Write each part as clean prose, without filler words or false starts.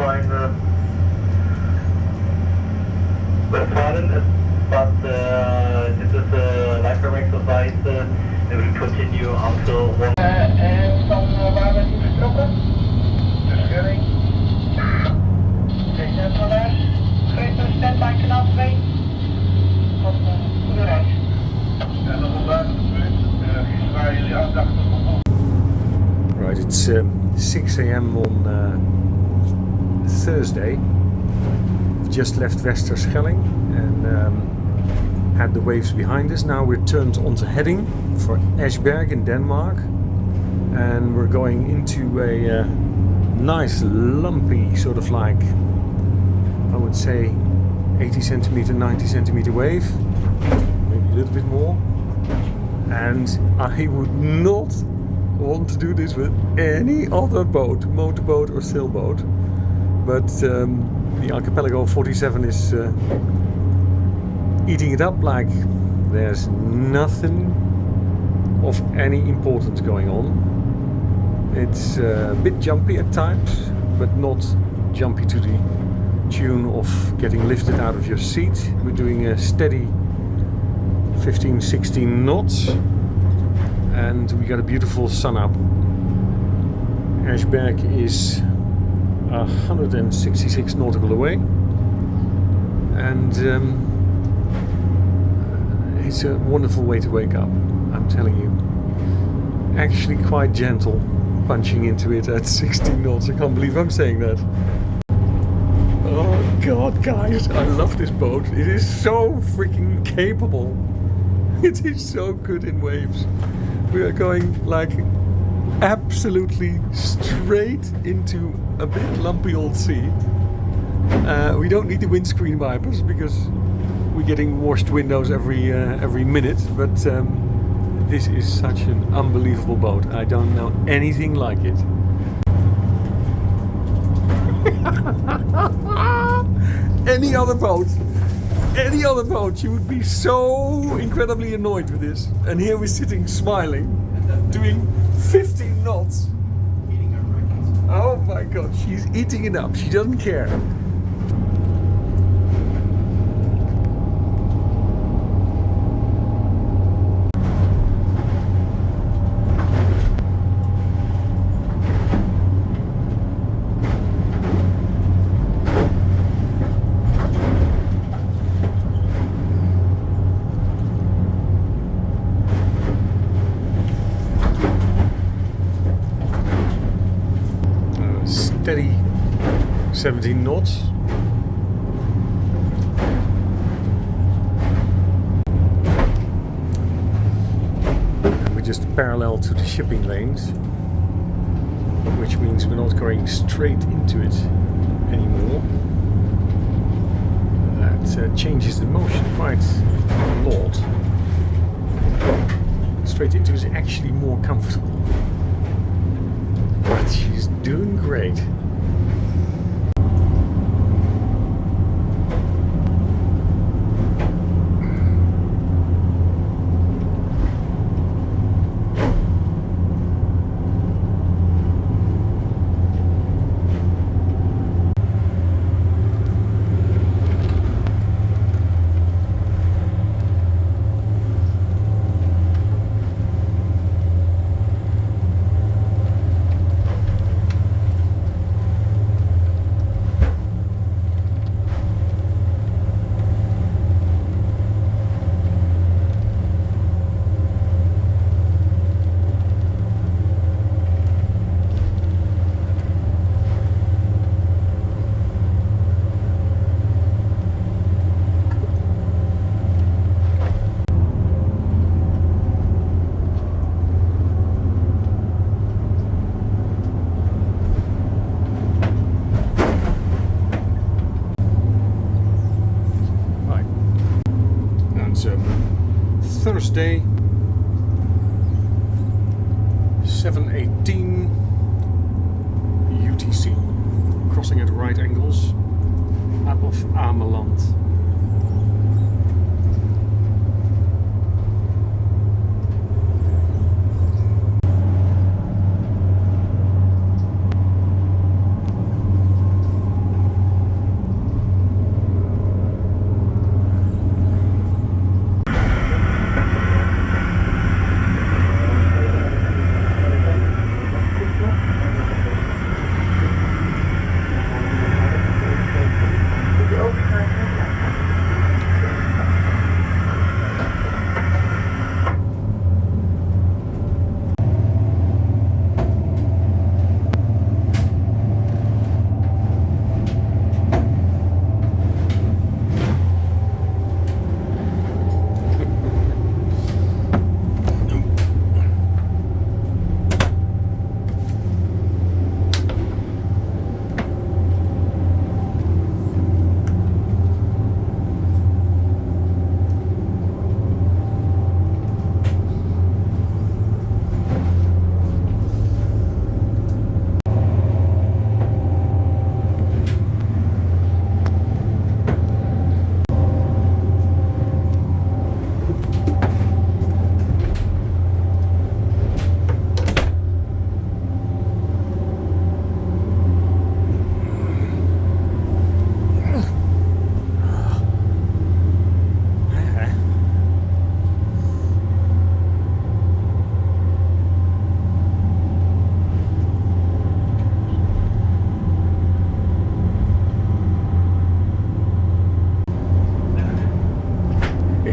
line westfalen, but this is a lifetime exercise. It will continue until 1. En van waar bent u vertrokken? Terschelling. Great standby kanaal 2. Van goede reis. En nog een laatste punt. Gisteren waren jullie aandachten op. Right, it's 6 a.m. on Thursday. We've just left Terschelling and had the waves behind us. Now we're turned onto heading for Esbjerg in Denmark, and we're going into a nice lumpy sort of like, I would say 80 centimeter, 90 centimeter wave, maybe a little bit more. And I would not want to do this with any other boat, motorboat or sailboat, but the Archipelago 47 is eating it up like there's nothing of any importance going on. It's a bit jumpy at times, but not jumpy to the tune of getting lifted out of your seat. We're doing a steady 15-16 knots, and we got a beautiful sun up. Esbjerg is 166 nautical away, and it's a wonderful way to wake up, I'm telling you. Actually quite gentle, punching into it at 16 knots. I can't believe I'm saying that. Oh god, guys, I love this boat. It is so freaking capable. It is so good in waves. We are going like absolutely straight into a big lumpy old sea. We don't need the windscreen wipers because we're getting washed windows every minute, but this is such an unbelievable boat. I don't know anything like it. Any other boat, you would be so incredibly annoyed with this. And here we're sitting smiling, doing 15 knots. Oh my god, she's eating it up. She doesn't care. Steady 17 knots. And we're just parallel to the shipping lanes, which means we're not going straight into it anymore. That changes the motion quite a lot. Straight into is actually more comfortable. But she's doing great. Thursday, 7:18 UTC, crossing at right angles up of Ameland.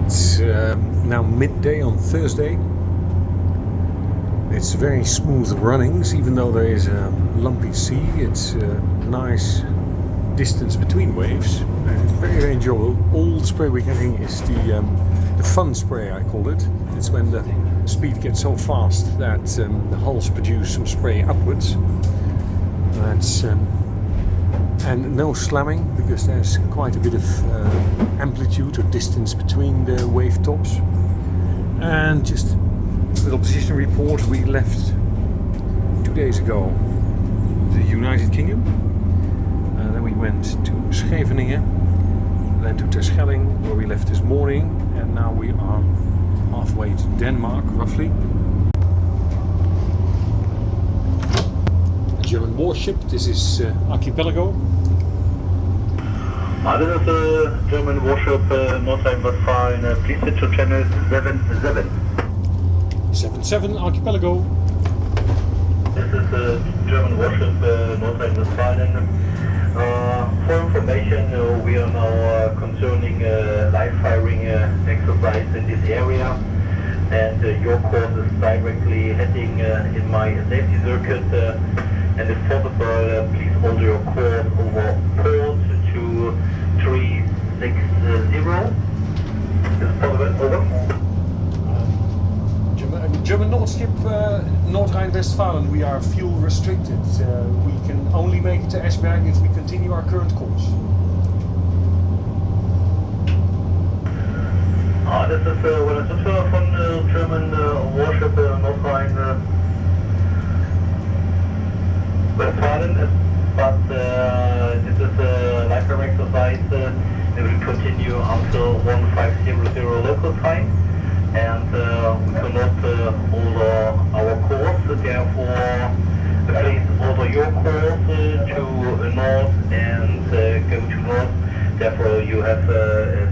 It's now midday on Thursday. It's very smooth runnings, even though there is a lumpy sea. It's a nice distance between waves, and it's very, very enjoyable. All the spray we're getting is the fun spray, I call it. It's when the speed gets so fast that the hulls produce some spray upwards. That's and no slamming, because there's quite a bit of amplitude or distance between the wave tops. And just a little position report. We left 2 days ago the United Kingdom. Then we went to Scheveningen, then to Terschelling, where we left this morning, and now we are halfway to Denmark, roughly. German warship. This is Archipelago. This is a German warship, North Rhine-Westphalia. Please switch to channel 77. 77 Archipelago. This is a German warship, North Rhine-Westphalia. For information, we are now concerning live firing exercise in this area, and your course is directly heading in my safety circuit. And if possible, please hold your course over port 2360. Is it possible? Over. German Nordskip, North Rhine-Westphalia, we are fuel restricted. We can only make it to Esbjerg if we continue our current course. This is well, it's from German warship North Rhine-Westphalia, but this is a live firing exercise. It will continue until 1500 local time. And we cannot order our course, therefore please order your course to north and go to north. Therefore you have a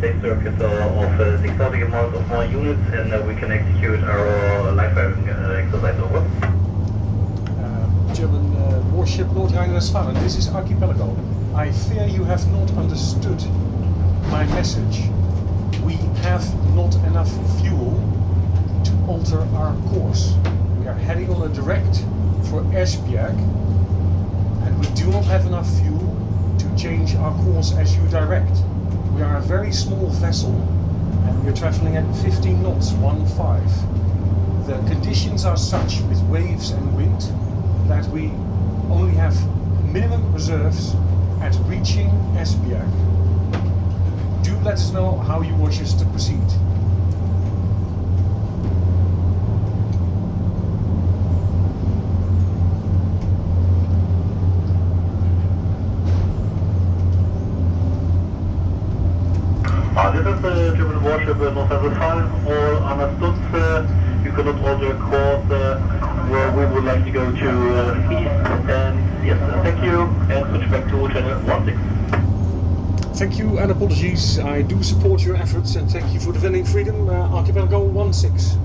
safe circuit of 6,000 miles of more units, and we can execute our live firing exercise. Over. German warship North Rhine-Westphalia, this is Archipelago. I fear you have not understood my message. We have not enough fuel to alter our course. We are heading on a direct for Esbjerg, and we do not have enough fuel to change our course as you direct. We are a very small vessel, and we are traveling at 15 knots, 1.5. The conditions are such with waves and wind that we only have minimum reserves at reaching Esbjerg. Do let us know how you wish us to proceed. This is the German warship North Rhine-Westphalia. All understood. You cannot order a course where we would like to go to east. And yes, thank you. And switch back to channel 16. Thank you and apologies. I do support your efforts, and thank you for defending freedom. Archipelago 16.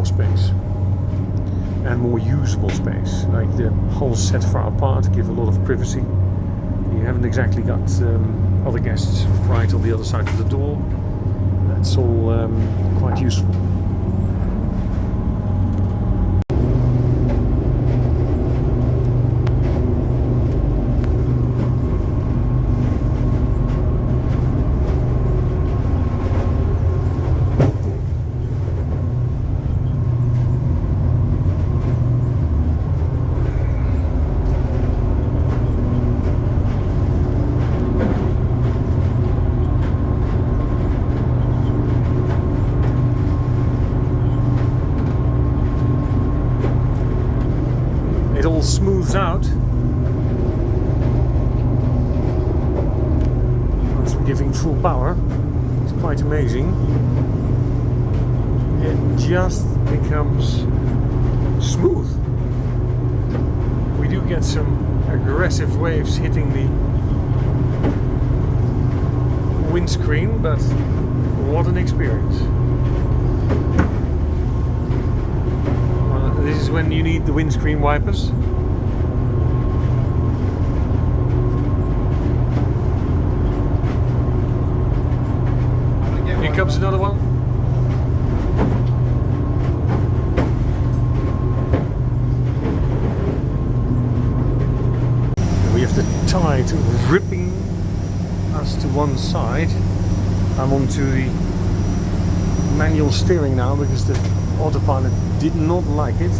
more space and more usable space. Like the hulls set far apart give a lot of privacy. You haven't exactly got other guests right on the other side of the door. That's all quite useful. It all smooths out once we're giving full power. It's quite amazing. It just becomes smooth. We do get some aggressive waves hitting the windscreen, but what an experience. This is when you need the windscreen wipers. Here comes another one. We have the tide ripping us to one side. I'm onto the manual steering now because the autopilot did not like it.